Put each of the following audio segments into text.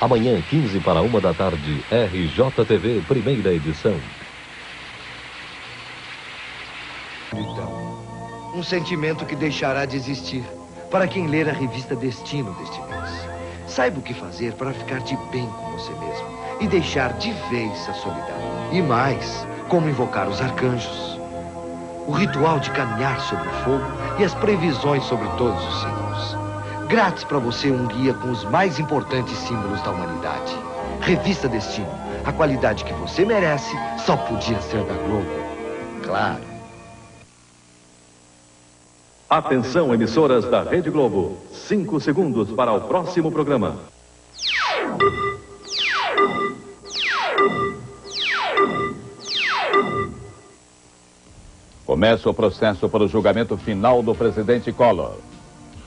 Amanhã, 15 para 1 da tarde, RJTV, primeira edição. Um sentimento que deixará de existir para quem ler a revista Destino deste mês. Saiba o que fazer para ficar de bem com você mesmo e deixar de vez a solidão. E mais, como invocar os arcanjos, o ritual de caminhar sobre o fogo e as previsões sobre todos os signos. Grátis para você um guia com os mais importantes símbolos da humanidade. Revista Destino, a qualidade que você merece só podia ser da Globo. Claro. Atenção, emissoras da Rede Globo. 5 segundos para o próximo programa. Começa o processo para o julgamento final do presidente Collor.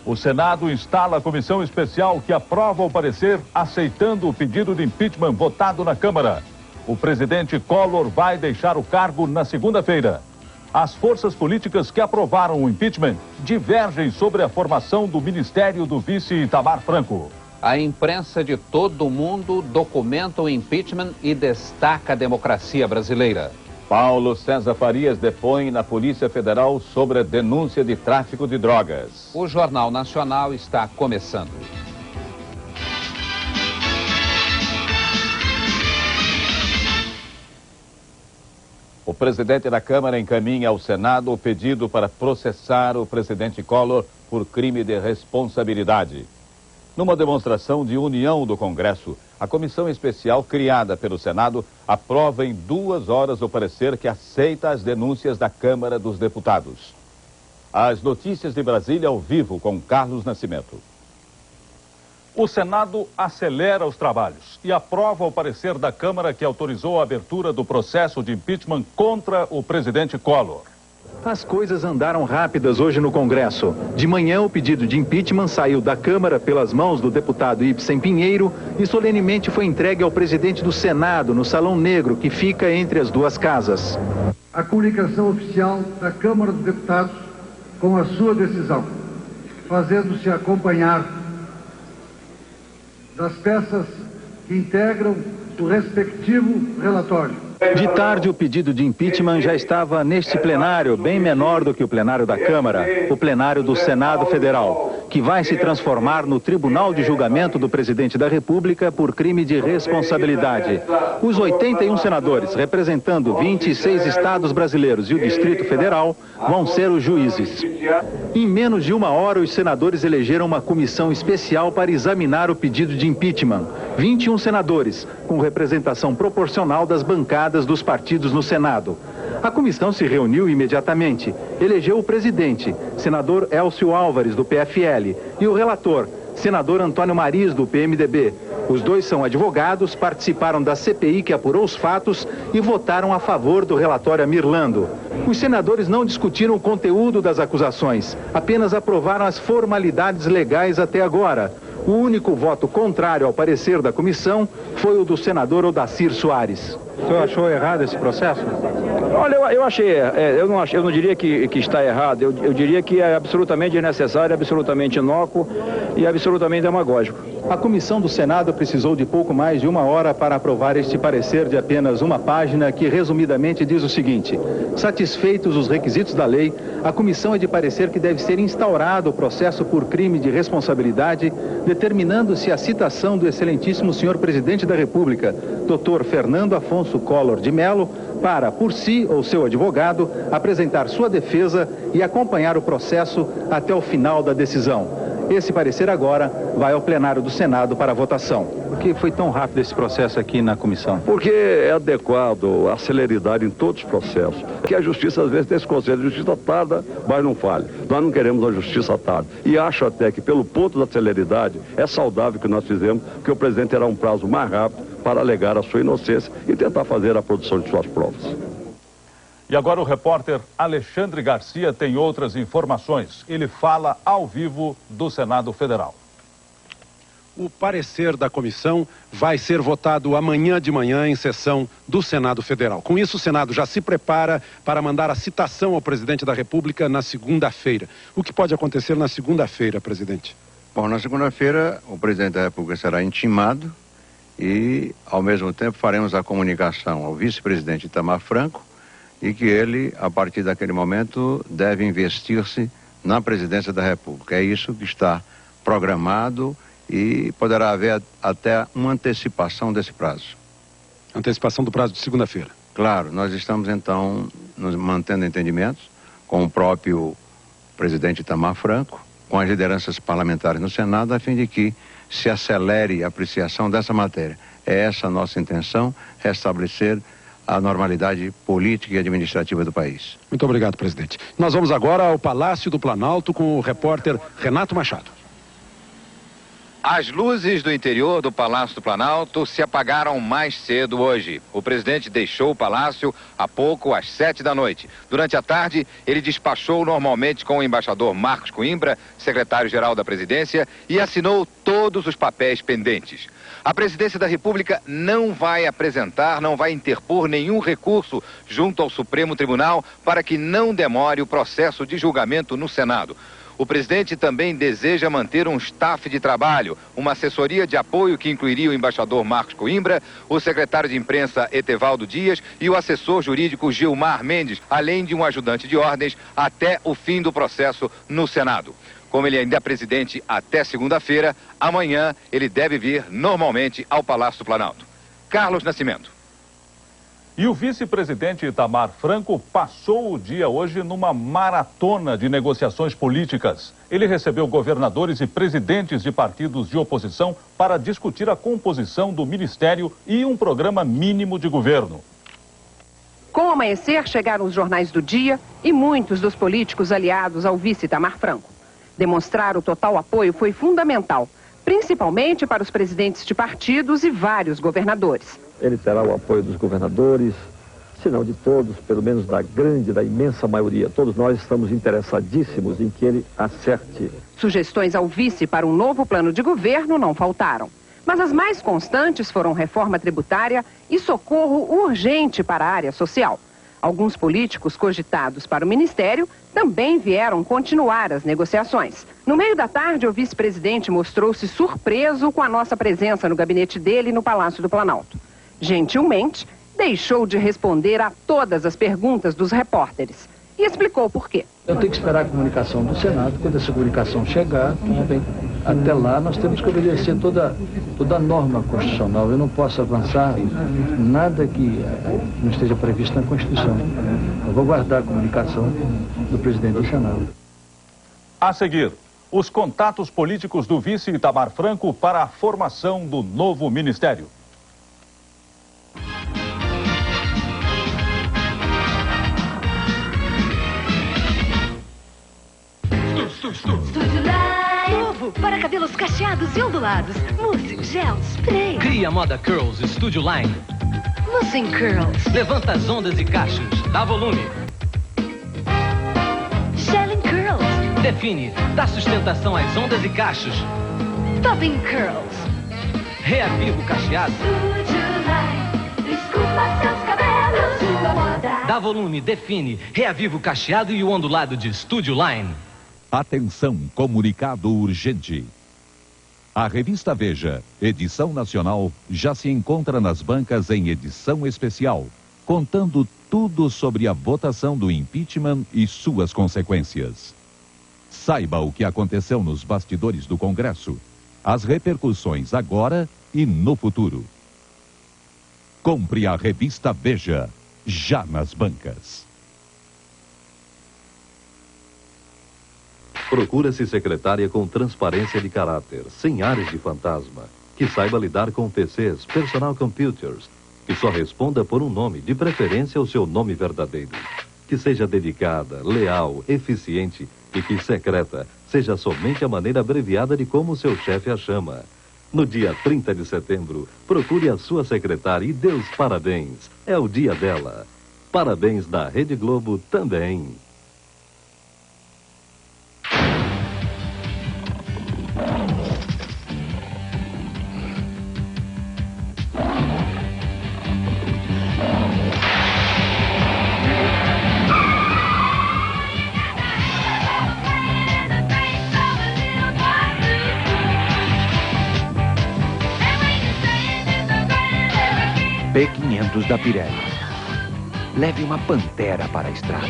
O Senado instala a comissão especial que aprova o parecer aceitando o pedido de impeachment votado na Câmara. O presidente Collor vai deixar o cargo na segunda-feira. As forças políticas que aprovaram o impeachment divergem sobre a formação do ministério do vice Itamar Franco. A imprensa de todo o mundo documenta o impeachment e destaca a democracia brasileira. Paulo César Farias depõe na Polícia Federal sobre a denúncia de tráfico de drogas. O Jornal Nacional está começando. O presidente da Câmara encaminha ao Senado o pedido para processar o presidente Collor por crime de responsabilidade. Numa demonstração de união do Congresso, a comissão especial criada pelo Senado aprova em 2 horas o parecer que aceita as denúncias da Câmara dos Deputados. As notícias de Brasília ao vivo com Carlos Nascimento. O Senado acelera os trabalhos e aprova o parecer da Câmara que autorizou a abertura do processo de impeachment contra o presidente Collor. As coisas andaram rápidas hoje no Congresso. De manhã, o pedido de impeachment saiu da Câmara pelas mãos do deputado Ibsen Pinheiro e solenemente foi entregue ao presidente do Senado, no Salão Negro, que fica entre as duas casas. A comunicação oficial da Câmara dos Deputados com a sua decisão, fazendo-se acompanhar das peças que integram o respectivo relatório. De tarde, o pedido de impeachment já estava neste plenário, bem menor do que o plenário da Câmara, o plenário do Senado Federal, que vai se transformar no Tribunal de Julgamento do Presidente da República por crime de responsabilidade. Os 81 senadores, representando 26 estados brasileiros e o Distrito Federal, vão ser os juízes. Em menos de 1 hora, os senadores elegeram uma comissão especial para examinar o pedido de impeachment. 21 senadores, com representação proporcional das bancadas dos partidos no Senado. A comissão se reuniu imediatamente, elegeu o presidente, senador Elcio Álvares, do PFL, e o relator, senador Antônio Mariz, do PMDB. Os dois são advogados, participaram da CPI que apurou os fatos e votaram a favor do relatório Amir Lando. Os senadores não discutiram o conteúdo das acusações, apenas aprovaram as formalidades legais até agora. O único voto contrário ao parecer da comissão foi o do senador Odacir Soares. O senhor achou errado esse processo? Olha, eu achei, eu não diria que está errado, eu diria que é absolutamente desnecessário, absolutamente inócuo e absolutamente demagógico. A comissão do Senado precisou de pouco mais de 1 hora para aprovar este parecer de apenas 1 página que resumidamente diz o seguinte: satisfeitos os requisitos da lei, a comissão é de parecer que deve ser instaurado o processo por crime de responsabilidade, determinando-se a citação do excelentíssimo senhor presidente da República, Dr. Fernando Afonso Collor de Mello, para, por si ou seu advogado, apresentar sua defesa e acompanhar o processo até o final da decisão. Esse parecer agora vai ao plenário do Senado para votação. Por que foi tão rápido esse processo aqui na comissão? Porque é adequado a celeridade em todos os processos. Que a justiça às vezes tem esse conceito, a justiça tarda, mas não falha. Nós não queremos a justiça tarda. E acho até que pelo ponto da celeridade é saudável que nós fizemos, que o presidente terá um prazo mais rápido para alegar a sua inocência e tentar fazer a produção de suas provas. E agora o repórter Alexandre Garcia tem outras informações. Ele fala ao vivo do Senado Federal. O parecer da comissão vai ser votado amanhã de manhã em sessão do Senado Federal. Com isso, o Senado já se prepara para mandar a citação ao presidente da República na segunda-feira. O que pode acontecer na segunda-feira, presidente? Bom, na segunda-feira o presidente da República será intimado e, ao mesmo tempo, faremos a comunicação ao vice-presidente Itamar Franco e que ele, a partir daquele momento, deve investir-se na presidência da República. É isso que está programado e poderá haver até uma antecipação desse prazo. Antecipação do prazo de segunda-feira. Claro, nós estamos então nos mantendo entendimentos com o próprio presidente Itamar Franco, com as lideranças parlamentares no Senado, a fim de que se acelere a apreciação dessa matéria. É essa a nossa intenção, restabelecer a normalidade política e administrativa do país. Muito obrigado, presidente. Nós vamos agora ao Palácio do Planalto com o repórter Renato Machado. As luzes do interior do Palácio do Planalto se apagaram mais cedo hoje. O presidente deixou o palácio há pouco, às 7 da noite. Durante a tarde, ele despachou normalmente com o embaixador Marcos Coimbra, secretário-geral da presidência, e assinou todos os papéis pendentes. A presidência da República não vai apresentar, não vai interpor nenhum recurso junto ao Supremo Tribunal para que não demore o processo de julgamento no Senado. O presidente também deseja manter um staff de trabalho, uma assessoria de apoio que incluiria o embaixador Marcos Coimbra, o secretário de imprensa Etevaldo Dias e o assessor jurídico Gilmar Mendes, além de um ajudante de ordens até o fim do processo no Senado. Como ele ainda é presidente até segunda-feira, amanhã ele deve vir normalmente ao Palácio do Planalto. Carlos Nascimento. E o vice-presidente Itamar Franco passou o dia hoje numa maratona de negociações políticas. Ele recebeu governadores e presidentes de partidos de oposição para discutir a composição do ministério e um programa mínimo de governo. Com o amanhecer, chegaram os jornais do dia e muitos dos políticos aliados ao vice Itamar Franco. Demonstrar o total apoio foi fundamental, principalmente para os presidentes de partidos e vários governadores. Ele terá o apoio dos governadores, se não de todos, pelo menos da imensa maioria. Todos nós estamos interessadíssimos em que ele acerte. Sugestões ao vice para um novo plano de governo não faltaram. Mas as mais constantes foram reforma tributária e socorro urgente para a área social. Alguns políticos cogitados para o ministério também vieram continuar as negociações. No meio da tarde, o vice-presidente mostrou-se surpreso com a nossa presença no gabinete dele no Palácio do Planalto. Gentilmente, deixou de responder a todas as perguntas dos repórteres e explicou por quê. Eu tenho que esperar a comunicação do Senado. Quando essa comunicação chegar, até lá nós temos que obedecer toda a norma constitucional. Eu não posso avançar nada que não esteja previsto na Constituição. Eu vou guardar a comunicação do presidente do Senado. A seguir, os contatos políticos do vice Itamar Franco para a formação do novo ministério. Estúdio Line. Novo para cabelos cacheados e ondulados. Mousse, gel, spray. Cria moda Curls Estúdio Line. Mousse em Curls. Levanta as ondas e cachos. Dá volume. Gel em Curls. Define. Dá sustentação às ondas e cachos. Top em Curls. Reaviva o cacheado. Estúdio Line. Desculpa seus cabelos. Sua moda. Dá volume, define. Reaviva o cacheado e o ondulado de Estúdio Line. Atenção, comunicado urgente. A revista Veja, edição nacional, já se encontra nas bancas em edição especial, contando tudo sobre a votação do impeachment e suas consequências. Saiba o que aconteceu nos bastidores do Congresso, as repercussões agora e no futuro. Compre a revista Veja, já nas bancas. Procura-se secretária com transparência de caráter, sem ares de fantasma, que saiba lidar com PCs, personal computers, que só responda por um nome, de preferência o seu nome verdadeiro. Que seja dedicada, leal, eficiente e que secreta seja somente a maneira abreviada de como o seu chefe a chama. No dia 30 de setembro, procure a sua secretária e dê os parabéns. É o dia dela. Parabéns da Rede Globo também. pilotos da Pirelli. Leve uma Pantera para a estrada.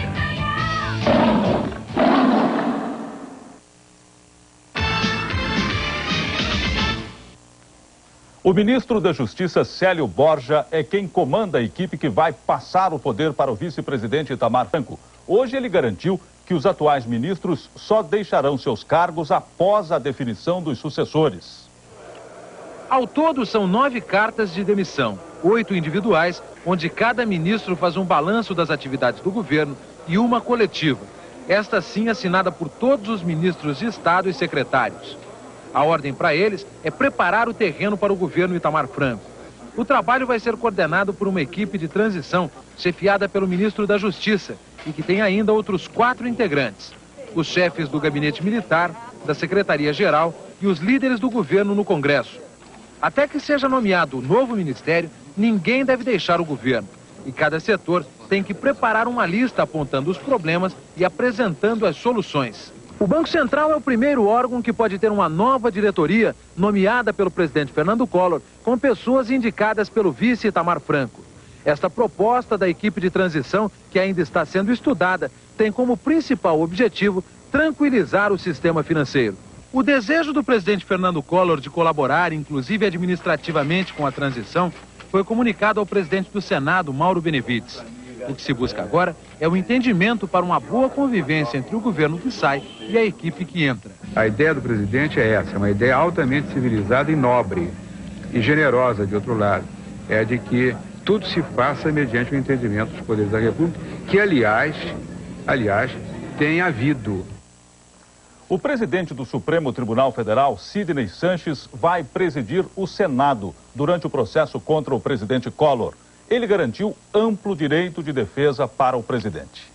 O ministro da Justiça, Célio Borja, é quem comanda a equipe que vai passar o poder para o vice-presidente Itamar Franco. Hoje ele garantiu que os atuais ministros só deixarão seus cargos após a definição dos sucessores. Ao todo, são 9 cartas de demissão, 8 individuais, onde cada ministro faz um balanço das atividades do governo, e uma coletiva. Esta sim assinada por todos os ministros de Estado e secretários. A ordem para eles é preparar o terreno para o governo Itamar Franco. O trabalho vai ser coordenado por uma equipe de transição chefiada pelo ministro da Justiça e que tem ainda outros 4 integrantes. Os chefes do gabinete militar, da Secretaria-Geral e os líderes do governo no Congresso. Até que seja nomeado o novo ministério, ninguém deve deixar o governo. E cada setor tem que preparar uma lista apontando os problemas e apresentando as soluções. O Banco Central é o primeiro órgão que pode ter uma nova diretoria nomeada pelo presidente Fernando Collor, com pessoas indicadas pelo vice Itamar Franco. Esta proposta da equipe de transição, que ainda está sendo estudada, tem como principal objetivo tranquilizar o sistema financeiro. O desejo do presidente Fernando Collor de colaborar, inclusive administrativamente, com a transição, foi comunicado ao presidente do Senado, Mauro Benevides. O que se busca agora é o entendimento para uma boa convivência entre o governo que sai e a equipe que entra. A ideia do presidente é essa, uma ideia altamente civilizada e nobre, e generosa, de outro lado. É de que tudo se faça mediante o entendimento dos poderes da República, que, aliás, tem havido. O presidente do Supremo Tribunal Federal, Sidney Sanches, vai presidir o Senado durante o processo contra o presidente Collor. Ele garantiu amplo direito de defesa para o presidente.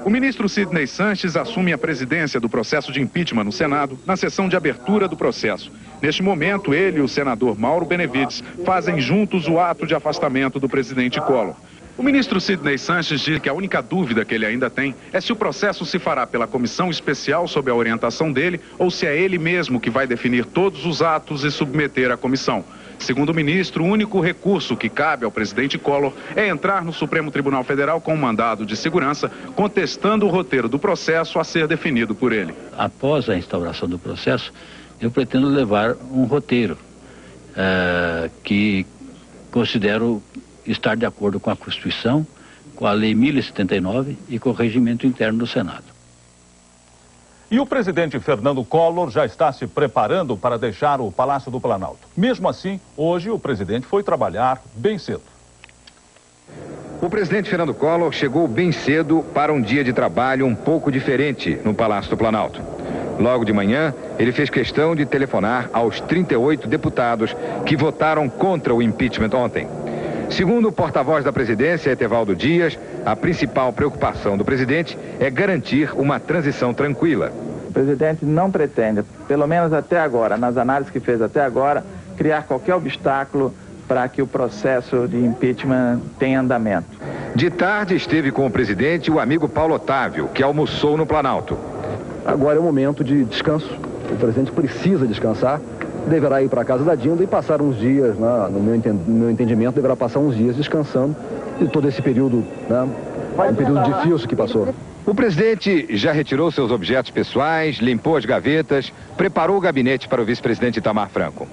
O ministro Sidney Sanches assume a presidência do processo de impeachment no Senado na sessão de abertura do processo. Neste momento, ele e o senador Mauro Benevides fazem juntos o ato de afastamento do presidente Collor. O ministro Sidney Sanches diz que a única dúvida que ele ainda tem é se o processo se fará pela comissão especial sob a orientação dele ou se é ele mesmo que vai definir todos os atos e submeter à comissão. Segundo o ministro, o único recurso que cabe ao presidente Collor é entrar no Supremo Tribunal Federal com um mandado de segurança, contestando o roteiro do processo a ser definido por ele. Após a instauração do processo, eu pretendo levar um roteiro que considero estar de acordo com a Constituição, com a Lei 1079 e com o regimento interno do Senado. E o presidente Fernando Collor já está se preparando para deixar o Palácio do Planalto. Mesmo assim, hoje o presidente foi trabalhar bem cedo. O presidente Fernando Collor chegou bem cedo para um dia de trabalho um pouco diferente no Palácio do Planalto. Logo de manhã, ele fez questão de telefonar aos 38 deputados que votaram contra o impeachment ontem. Segundo o porta-voz da presidência, Etevaldo Dias, a principal preocupação do presidente é garantir uma transição tranquila. O presidente não pretende, pelo menos até agora, nas análises que fez até agora, criar qualquer obstáculo para que o processo de impeachment tenha andamento. De tarde esteve com o presidente o amigo Paulo Otávio, que almoçou no Planalto. Agora é o momento de descanso. O presidente precisa descansar. Deverá ir para a casa da Dinda e passar uns dias, né, no meu entendimento, deverá passar uns dias descansando de todo esse período, né, um período difícil que passou. O presidente já retirou seus objetos pessoais, limpou as gavetas, preparou o gabinete para o vice-presidente Itamar Franco.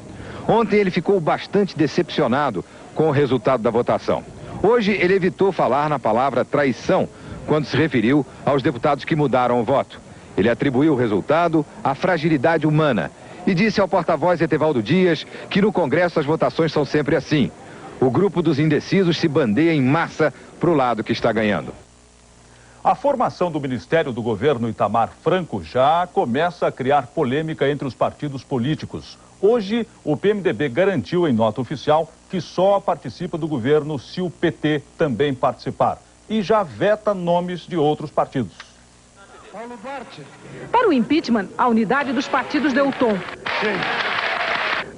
Ontem ele ficou bastante decepcionado com o resultado da votação. Hoje ele evitou falar na palavra traição quando se referiu aos deputados que mudaram o voto. Ele atribuiu o resultado à fragilidade humana e disse ao porta-voz Etevaldo Dias que no Congresso as votações são sempre assim. O grupo dos indecisos se bandeia em massa para o lado que está ganhando. A formação do Ministério do Governo Itamar Franco já começa a criar polêmica entre os partidos políticos. Hoje, o PMDB garantiu em nota oficial que só participa do governo se o PT também participar. E já veta nomes de outros partidos. Para o impeachment, a unidade dos partidos deu o tom.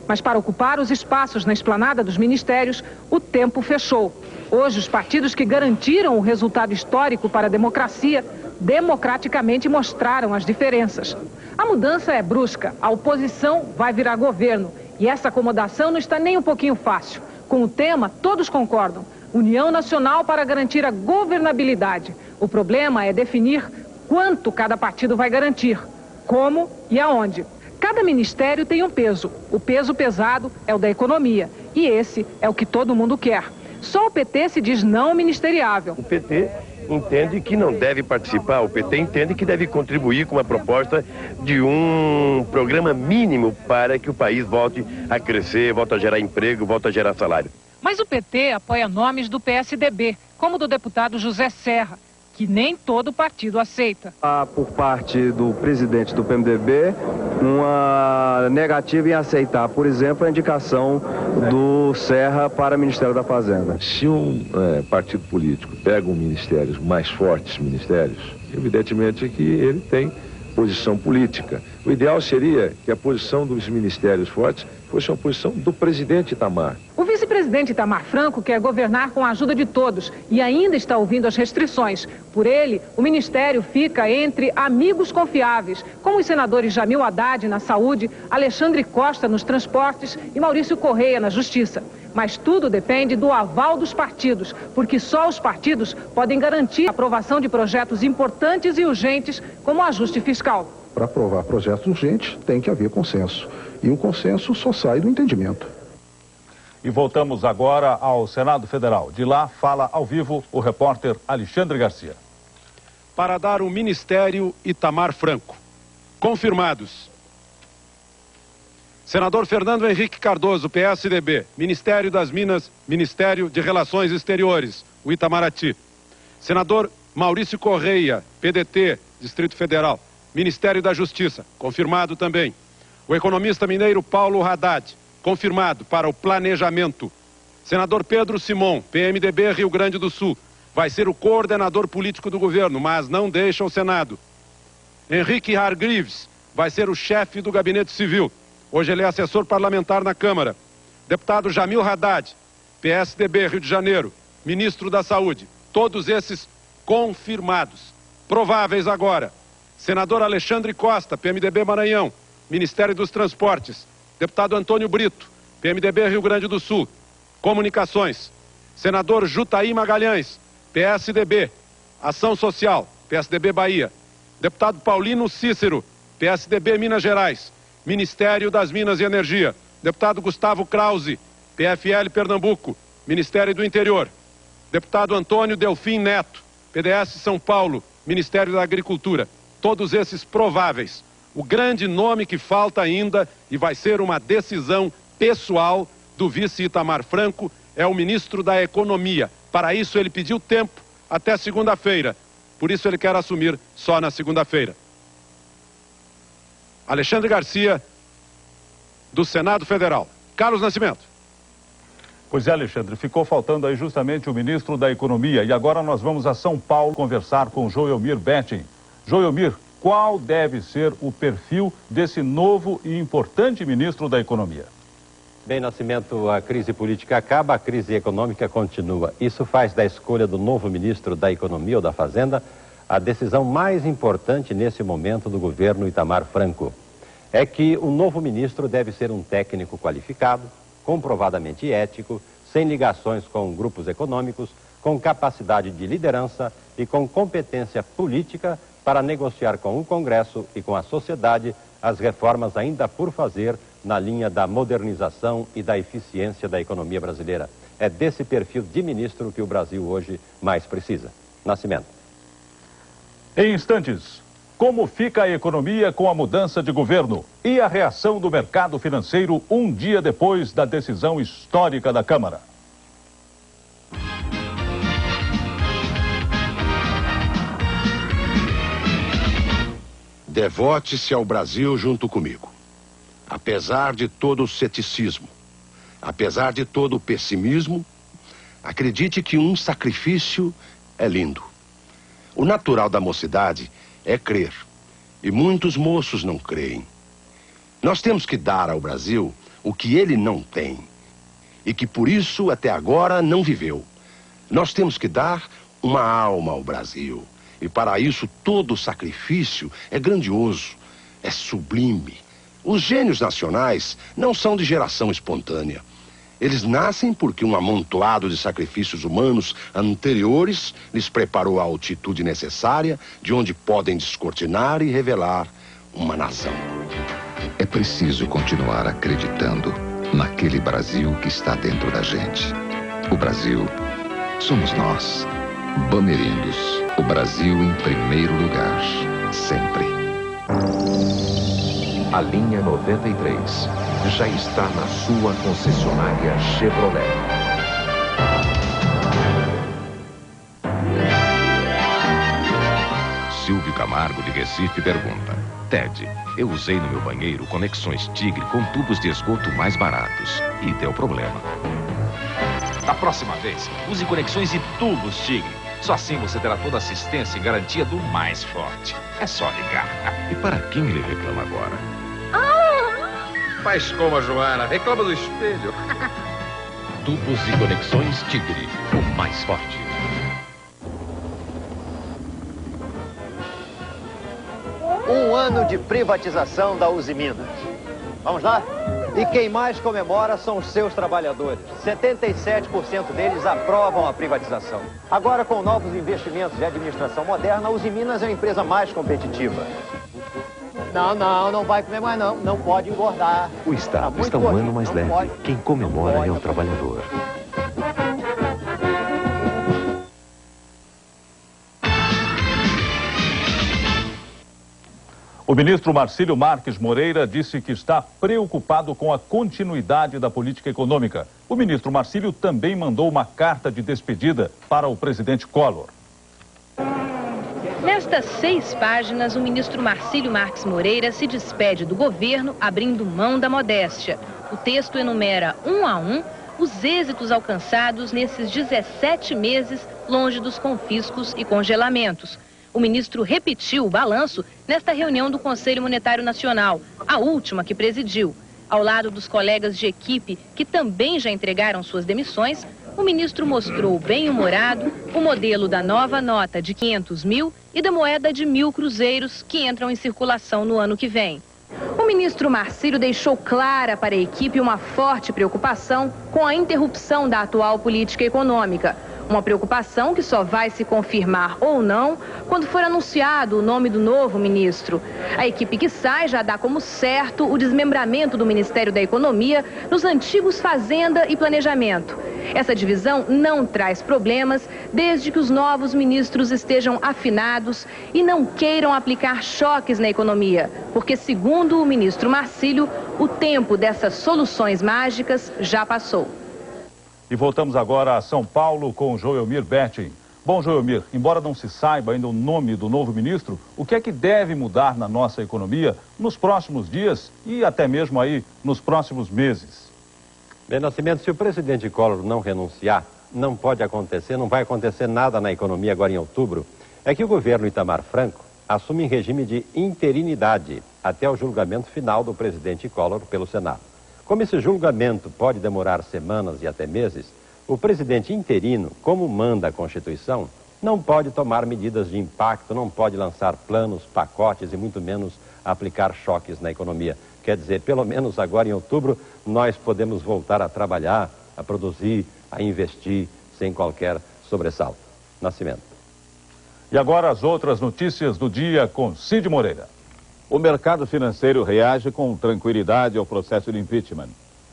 Mas para ocupar os espaços na esplanada dos ministérios, o tempo fechou. Hoje, os partidos que garantiram o resultado histórico para a democracia, democraticamente mostraram as diferenças. A mudança é brusca, a oposição vai virar governo. E essa acomodação não está nem um pouquinho fácil. Com o tema, todos concordam. União Nacional para garantir a governabilidade. O problema é definir quanto cada partido vai garantir, como e aonde. Cada ministério tem um peso. O peso pesado é o da economia. E esse é o que todo mundo quer. Só o PT se diz não ministeriável. O PT entende que não deve participar, o PT entende que deve contribuir com a proposta de um programa mínimo para que o país volte a crescer, volte a gerar emprego, volte a gerar salário. Mas o PT apoia nomes do PSDB, como o do deputado José Serra, que nem todo partido aceita. Há por parte do presidente do PMDB uma negativa em aceitar, por exemplo, a indicação do Serra para o Ministério da Fazenda. Se um partido político pega ministérios mais fortes, evidentemente que ele tem posição política. O ideal seria que a posição dos ministérios fortes fosse uma posição do presidente Itamar. O vice-presidente Itamar Franco quer governar com a ajuda de todos e ainda está ouvindo as restrições. Por ele, o ministério fica entre amigos confiáveis, como os senadores Jamil Haddad na Saúde, Alexandre Costa nos Transportes e Maurício Correia na Justiça. Mas tudo depende do aval dos partidos, porque só os partidos podem garantir a aprovação de projetos importantes e urgentes, como o ajuste fiscal. Para aprovar projetos urgentes, tem que haver consenso. E o consenso só sai do entendimento. E voltamos agora ao Senado Federal. De lá, fala ao vivo o repórter Alexandre Garcia. Para dar o Ministério Itamar Franco. Confirmados. Senador Fernando Henrique Cardoso, PSDB, Ministério das Minas, Ministério de Relações Exteriores, o Itamaraty. Senador Maurício Correia, PDT, Distrito Federal, Ministério da Justiça, confirmado também. O economista mineiro Paulo Haddad, confirmado para o Planejamento. Senador Pedro Simon, PMDB, Rio Grande do Sul, vai ser o coordenador político do governo, mas não deixa o Senado. Henrique Hargreaves vai ser o chefe do Gabinete Civil. Hoje ele é assessor parlamentar na Câmara. Deputado Jamil Haddad, PSDB, Rio de Janeiro, ministro da Saúde. Todos esses confirmados. Prováveis agora. Senador Alexandre Costa, PMDB Maranhão, Ministério dos Transportes. Deputado Antônio Brito, PMDB Rio Grande do Sul, Comunicações. Senador Jutaí Magalhães, PSDB, Ação Social, PSDB Bahia. Deputado Paulino Cícero, PSDB Minas Gerais, Ministério das Minas e Energia. Deputado Gustavo Krause, PFL Pernambuco, Ministério do Interior. Deputado Antônio Delfim Neto, PDS São Paulo, Ministério da Agricultura. Todos esses prováveis. O grande nome que falta ainda, e vai ser uma decisão pessoal do vice Itamar Franco, é o ministro da Economia. Para isso ele pediu tempo até segunda-feira. Por isso ele quer assumir só na segunda-feira. Alexandre Garcia, do Senado Federal. Carlos Nascimento. Pois é, Alexandre, ficou faltando aí justamente o ministro da Economia. E agora nós vamos a São Paulo conversar com Joelmir Betting. Joelmir, qual deve ser o perfil desse novo e importante ministro da Economia? Bem, Nascimento, a crise política acaba, a crise econômica continua. Isso faz da escolha do novo ministro da Economia ou da Fazenda a decisão mais importante nesse momento do governo Itamar Franco. É que o novo ministro deve ser um técnico qualificado, comprovadamente ético, sem ligações com grupos econômicos, com capacidade de liderança e com competência política para negociar com o Congresso e com a sociedade as reformas ainda por fazer na linha da modernização e da eficiência da economia brasileira. É desse perfil de ministro que o Brasil hoje mais precisa. Nascimento. Em instantes, como fica a economia com a mudança de governo e a reação do mercado financeiro um dia depois da decisão histórica da Câmara? Devote-se ao Brasil junto comigo. Apesar de todo o ceticismo, apesar de todo o pessimismo, acredite que um sacrifício é lindo. O natural da mocidade é crer, e muitos moços não creem. Nós temos que dar ao Brasil o que ele não tem, e que por isso até agora não viveu. Nós temos que dar uma alma ao Brasil. E para isso todo o sacrifício é grandioso, é sublime. Os gênios nacionais não são de geração espontânea. Eles nascem porque um amontoado de sacrifícios humanos anteriores lhes preparou a altitude necessária de onde podem descortinar e revelar uma nação. É preciso continuar acreditando naquele Brasil que está dentro da gente. O Brasil somos nós, Bamerindos. O Brasil em primeiro lugar, sempre. A linha 93 já está na sua concessionária Chevrolet. Silvio Camargo, de Recife, pergunta: Ted, eu usei no meu banheiro conexões Tigre com tubos de esgoto mais baratos. E deu problema. Da próxima vez, use conexões e tubos Tigre. Só assim você terá toda a assistência e garantia do mais forte. É só ligar. E para quem ele reclama agora? Faz como a Joana, reclama do espelho. Tubos e conexões Tigre, o mais forte. Um ano de privatização da Uzi Minas. Vamos lá? E quem mais comemora são os seus trabalhadores. 77% deles aprovam a privatização. Agora, com novos investimentos de administração moderna, a Uzi Minas é a empresa mais competitiva. Não vai comer mais não. Não pode engordar. O Estado está um ano mais leve. Quem comemora é o trabalhador. O ministro Marcílio Marques Moreira disse que está preocupado com a continuidade da política econômica. O ministro Marcílio também mandou uma carta de despedida para o presidente Collor. Nestas 6 páginas, o ministro Marcílio Marques Moreira se despede do governo, abrindo mão da modéstia. O texto enumera, um a um, os êxitos alcançados nesses 17 meses longe dos confiscos e congelamentos. O ministro repetiu o balanço nesta reunião do Conselho Monetário Nacional, a última que presidiu. Ao lado dos colegas de equipe, que também já entregaram suas demissões, o ministro mostrou bem-humorado o modelo da nova nota de 500 mil e da moeda de 1.000 cruzeiros que entram em circulação no ano que vem. O ministro Marcílio deixou clara para a equipe uma forte preocupação com a interrupção da atual política econômica. Uma preocupação que só vai se confirmar ou não quando for anunciado o nome do novo ministro. A equipe que sai já dá como certo o desmembramento do Ministério da Economia nos antigos Fazenda e Planejamento. Essa divisão não traz problemas desde que os novos ministros estejam afinados e não queiram aplicar choques na economia, porque, segundo o ministro Marcílio, o tempo dessas soluções mágicas já passou. E voltamos agora a São Paulo com Joelmir Betting. Bom, Joelmir, embora não se saiba ainda o nome do novo ministro, o que é que deve mudar na nossa economia nos próximos dias e até mesmo aí nos próximos meses? Bem, Nascimento, se o presidente Collor não renunciar, não pode acontecer, não vai acontecer nada na economia agora em outubro, é que o governo Itamar Franco assume em regime de interinidade até o julgamento final do presidente Collor pelo Senado. Como esse julgamento pode demorar semanas e até meses, o presidente interino, como manda a Constituição, não pode tomar medidas de impacto, não pode lançar planos, pacotes e muito menos aplicar choques na economia. Quer dizer, pelo menos agora em outubro, nós podemos voltar a trabalhar, a produzir, a investir sem qualquer sobressalto. Nascimento. E agora as outras notícias do dia com Cid Moreira. O mercado financeiro reage com tranquilidade ao processo de impeachment.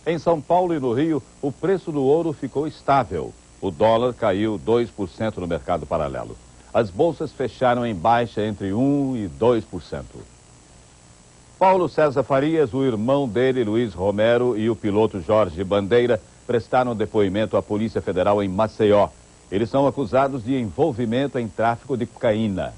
Em São Paulo e no Rio, o preço do ouro ficou estável. O dólar caiu 2% no mercado paralelo. As bolsas fecharam em baixa entre 1% e 2%. Paulo César Farias, o irmão dele, Luiz Romero, e o piloto Jorge Bandeira prestaram depoimento à Polícia Federal em Maceió. Eles são acusados de envolvimento em tráfico de cocaína.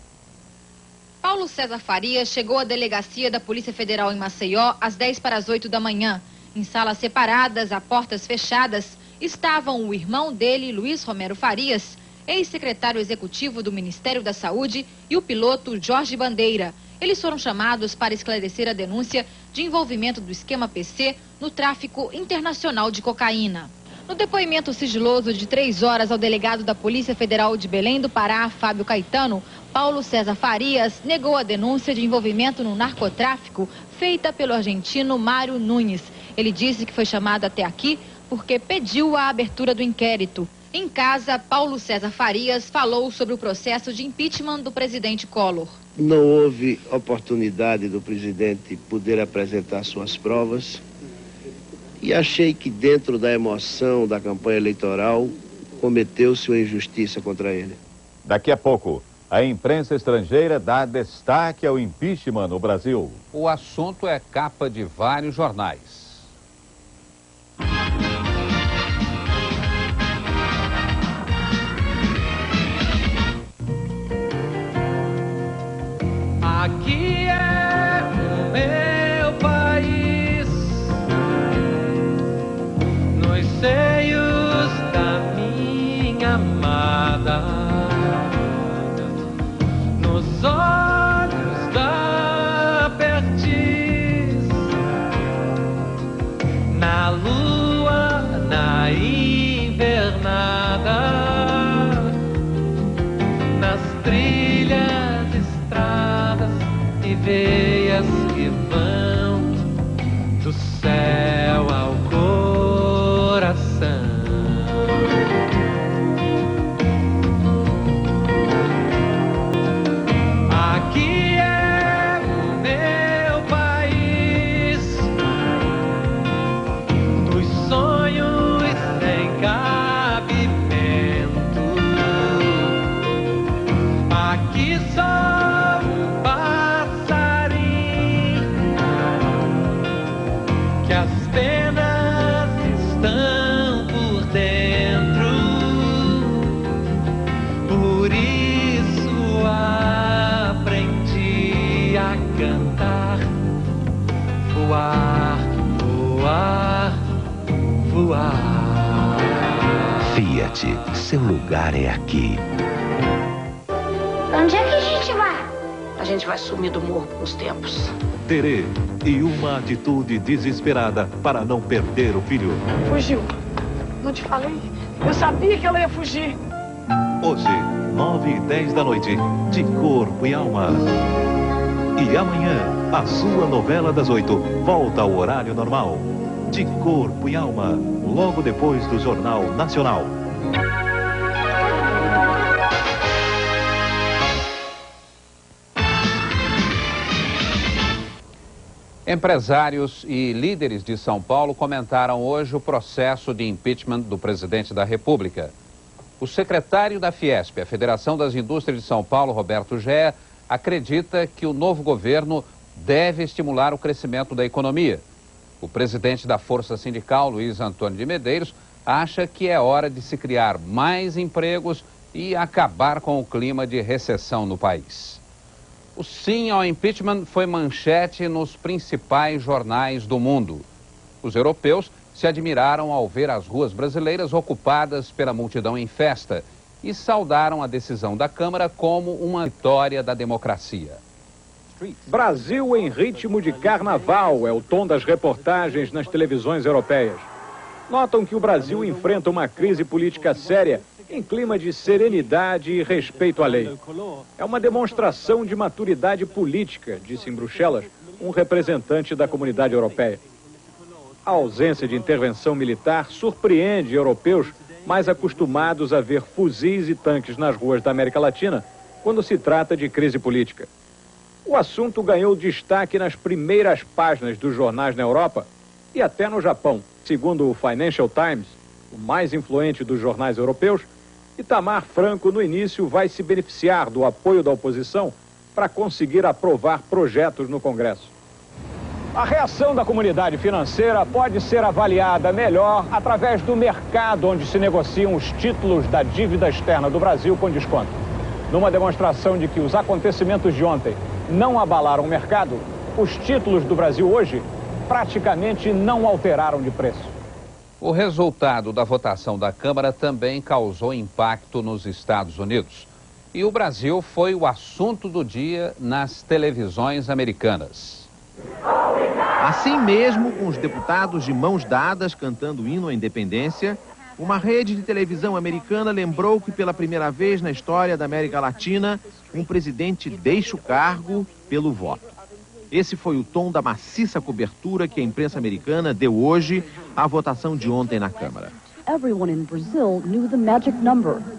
Paulo César Farias chegou à delegacia da Polícia Federal em Maceió às 7:50 da manhã. Em salas separadas, a portas fechadas, estavam o irmão dele, Luiz Romero Farias, ex-secretário executivo do Ministério da Saúde, e o piloto Jorge Bandeira. Eles foram chamados para esclarecer a denúncia de envolvimento do esquema PC no tráfico internacional de cocaína. No depoimento sigiloso de 3 horas ao delegado da Polícia Federal de Belém do Pará, Fábio Caetano, Paulo César Farias negou a denúncia de envolvimento no narcotráfico feita pelo argentino Mário Nunes. Ele disse que foi chamado até aqui porque pediu a abertura do inquérito. Em casa, Paulo César Farias falou sobre o processo de impeachment do presidente Collor. Não houve oportunidade do presidente poder apresentar suas provas e achei que dentro da emoção da campanha eleitoral cometeu-se uma injustiça contra ele. Daqui a pouco, a imprensa estrangeira dá destaque ao impeachment no Brasil. O assunto é capa de vários jornais. Aqui é o meu país, nos seios da minha amada, nos olhos da perdiz, na lua, na invernada, nas trilhas, veias que vão do céu ao coração. Aqui é o meu país, dos sonhos sem cabimento. Aqui só Fiat, seu lugar é aqui. Onde é que a gente vai? A gente vai sumir do morro por uns tempos. Terê e uma atitude desesperada para não perder o filho. Fugiu. Não te falei? Eu sabia que ela ia fugir. Hoje, 9h10 da noite, de Corpo e Alma. E amanhã, a sua novela das 8 volta ao horário normal. De Corpo e Alma, logo depois do Jornal Nacional. Empresários e líderes de São Paulo comentaram hoje o processo de impeachment do presidente da República. O secretário da Fiesp, a Federação das Indústrias de São Paulo, Roberto Gea, acredita que o novo governo deve estimular o crescimento da economia. O presidente da Força Sindical, Luiz Antônio de Medeiros, acha que é hora de se criar mais empregos e acabar com o clima de recessão no país. O sim ao impeachment foi manchete nos principais jornais do mundo. Os europeus se admiraram ao ver as ruas brasileiras ocupadas pela multidão em festa e saudaram a decisão da Câmara como uma vitória da democracia. Brasil em ritmo de carnaval é o tom das reportagens nas televisões europeias. Notam que o Brasil enfrenta uma crise política séria em clima de serenidade e respeito à lei. É uma demonstração de maturidade política, disse em Bruxelas um representante da comunidade europeia. A ausência de intervenção militar surpreende europeus mais acostumados a ver fuzis e tanques nas ruas da América Latina quando se trata de crise política. O assunto ganhou destaque nas primeiras páginas dos jornais na Europa e até no Japão. Segundo o Financial Times, o mais influente dos jornais europeus, Itamar Franco, no início, vai se beneficiar do apoio da oposição para conseguir aprovar projetos no Congresso. A reação da comunidade financeira pode ser avaliada melhor através do mercado onde se negociam os títulos da dívida externa do Brasil com desconto. Numa demonstração de que os acontecimentos de ontem não abalaram o mercado, os títulos do Brasil hoje praticamente não alteraram de preço. O resultado da votação da Câmara também causou impacto nos Estados Unidos. E o Brasil foi o assunto do dia nas televisões americanas. Assim mesmo, com os deputados de mãos dadas cantando o hino à independência, uma rede de televisão americana lembrou que pela primeira vez na história da América Latina, um presidente deixa o cargo pelo voto. Esse foi o tom da maciça cobertura que a imprensa americana deu hoje à votação de ontem na Câmara.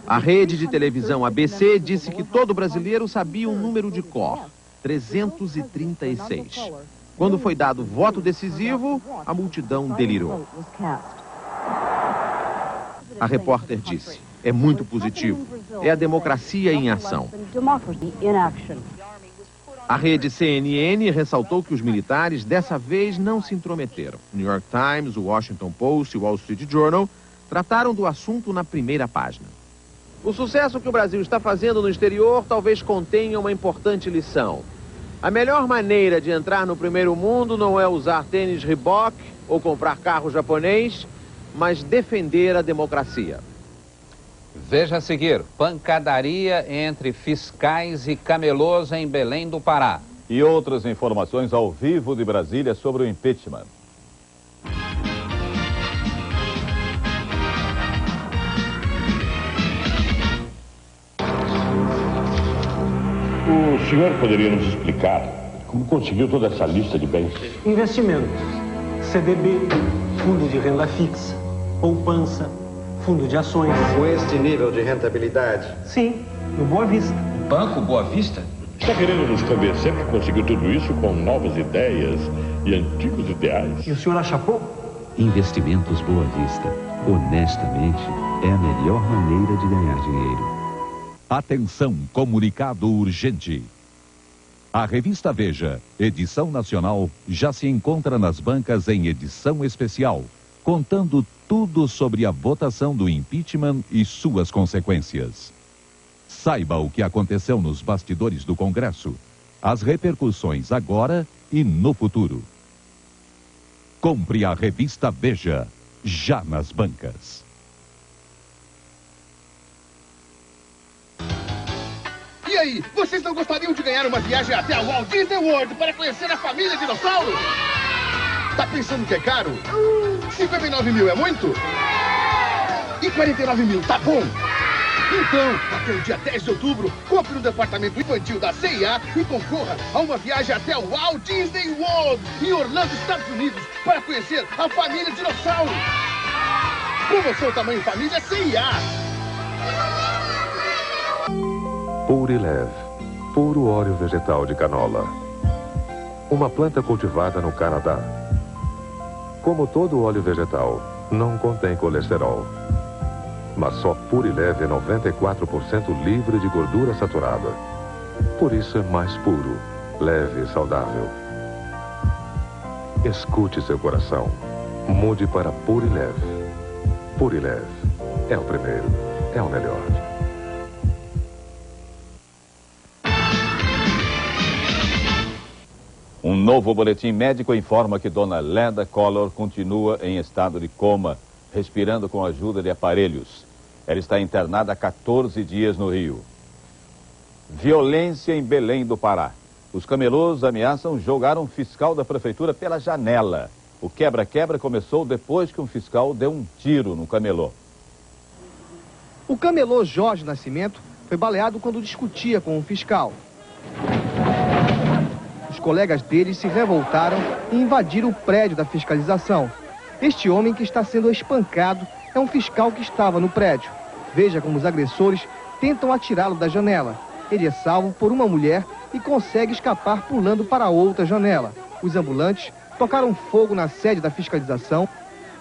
A rede de televisão ABC disse que todo brasileiro sabia o número de cor, 336. Quando foi dado o voto decisivo, a multidão delirou. A repórter disse: é muito positivo. É a democracia em ação. A rede CNN ressaltou que os militares dessa vez não se intrometeram. New York Times, o Washington Post e o Wall Street Journal trataram do assunto na primeira página. O sucesso que o Brasil está fazendo no exterior talvez contenha uma importante lição. A melhor maneira de entrar no primeiro mundo não é usar tênis Reebok ou comprar carro japonês, mas defender a democracia. Veja a seguir: pancadaria entre fiscais e camelôs em Belém do Pará. E outras informações ao vivo de Brasília sobre o impeachment. O senhor poderia nos explicar como conseguiu toda essa lista de bens? Investimentos, CDB, fundo de renda fixa, poupança, fundo de ações. Com este nível de rentabilidade? Sim, no Boa Vista. Banco Boa Vista? Está querendo nos convencer que conseguiu tudo isso com novas ideias e antigos ideais? E o senhor acha pouco? Investimentos Boa Vista. Honestamente, é a melhor maneira de ganhar dinheiro. Atenção, comunicado urgente. A revista Veja, edição nacional, já se encontra nas bancas em edição especial, contando tudo sobre a votação do impeachment e suas consequências. Saiba o que aconteceu nos bastidores do Congresso, as repercussões agora e no futuro. Compre a revista Veja, já nas bancas. E aí, vocês não gostariam de ganhar uma viagem até a Walt Disney World para conhecer a família dinossauro? Tá pensando que é caro? 59 mil é muito? E 49 mil, tá bom? Então, até o dia 10 de outubro, compre no departamento infantil da CIA e concorra a uma viagem até o Walt Disney World, em Orlando, Estados Unidos, para conhecer a família dinossauro. Promoção tamanho família CIA. Purilev, puro óleo vegetal de canola. Uma planta cultivada no Canadá. Como todo óleo vegetal, não contém colesterol. Mas só Purilev é 94% livre de gordura saturada. Por isso é mais puro, leve e saudável. Escute seu coração. Mude para Purilev. Purilev é o primeiro, é o melhor. Um novo boletim médico informa que Dona Leda Collor continua em estado de coma, respirando com a ajuda de aparelhos. Ela está internada há 14 dias no Rio. Violência em Belém do Pará. Os camelôs ameaçam jogar um fiscal da prefeitura pela janela. O quebra-quebra começou depois que um fiscal deu um tiro no camelô. O camelô Jorge Nascimento foi baleado quando discutia com um fiscal. Os colegas dele se revoltaram e invadiram o prédio da fiscalização. Este homem que está sendo espancado é um fiscal que estava no prédio. Veja como os agressores tentam atirá-lo da janela. Ele é salvo por uma mulher e consegue escapar pulando para outra janela. Os ambulantes tocaram fogo na sede da fiscalização.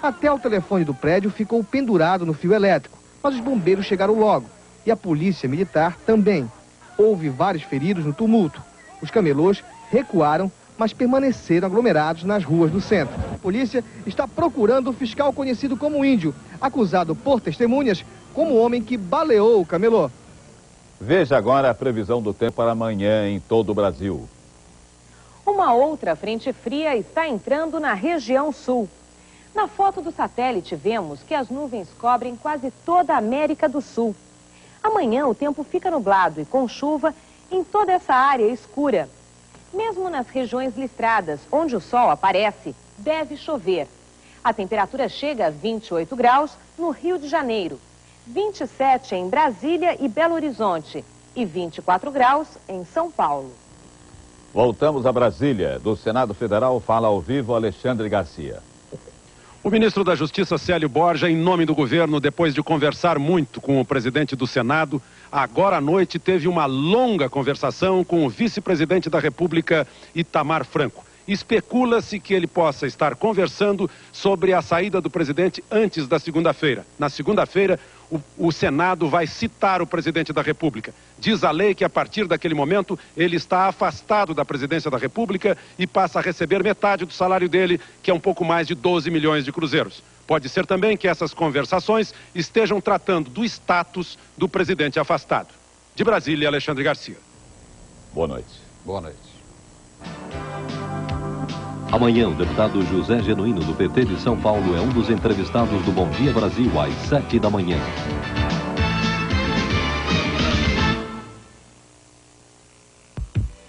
Até o telefone do prédio ficou pendurado no fio elétrico, mas os bombeiros chegaram logo. E a polícia militar também. Houve vários feridos no tumulto. Os camelôs recuaram, mas permaneceram aglomerados nas ruas do centro. A polícia está procurando o fiscal conhecido como Índio, acusado por testemunhas como o homem que baleou o camelô. Veja agora a previsão do tempo para amanhã em todo o Brasil. Uma outra frente fria está entrando na região sul. Na foto do satélite vemos que as nuvens cobrem quase toda a América do Sul. Amanhã o tempo fica nublado e com chuva em toda essa área escura. Mesmo nas regiões listradas, onde o sol aparece, deve chover. A temperatura chega a 28 graus no Rio de Janeiro, 27 em Brasília e Belo Horizonte e 24 graus em São Paulo. Voltamos a Brasília. Do Senado Federal fala ao vivo Alexandre Garcia. O ministro da Justiça, Célio Borja, em nome do governo, depois de conversar muito com o presidente do Senado, agora à noite teve uma longa conversação com o vice-presidente da República, Itamar Franco. Especula-se que ele possa estar conversando sobre a saída do presidente antes da segunda-feira. Na segunda-feira, o Senado vai citar o presidente da República. Diz a lei que a partir daquele momento ele está afastado da presidência da República e passa a receber metade do salário dele, que é um pouco mais de 12 milhões de cruzeiros. Pode ser também que essas conversações estejam tratando do status do presidente afastado. De Brasília, Alexandre Garcia. Boa noite. Boa noite. Amanhã, o deputado José Genuíno, do PT de São Paulo, é um dos entrevistados do Bom Dia Brasil, às 7 da manhã.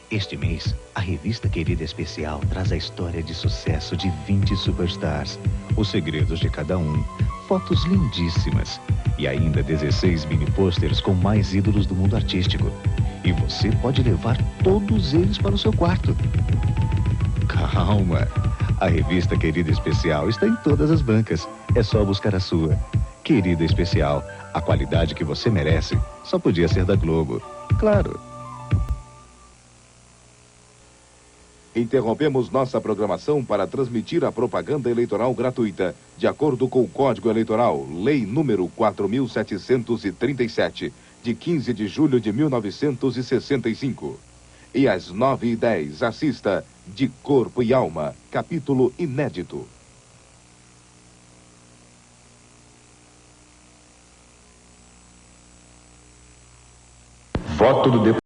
Este mês, a revista Querida Especial traz a história de sucesso de 20 superstars, os segredos de cada um, fotos lindíssimas e ainda 16 mini-pôsteres com mais ídolos do mundo artístico. E você pode levar todos eles para o seu quarto. Calma! A revista Querida Especial está em todas as bancas. É só buscar a sua. Querida Especial, a qualidade que você merece só podia ser da Globo. Claro! Interrompemos nossa programação para transmitir a propaganda eleitoral gratuita, de acordo com o Código Eleitoral, Lei número 4.737, de 15 de julho de 1965. E às 9h10, assista De Corpo e Alma, capítulo inédito. Voto do deputado.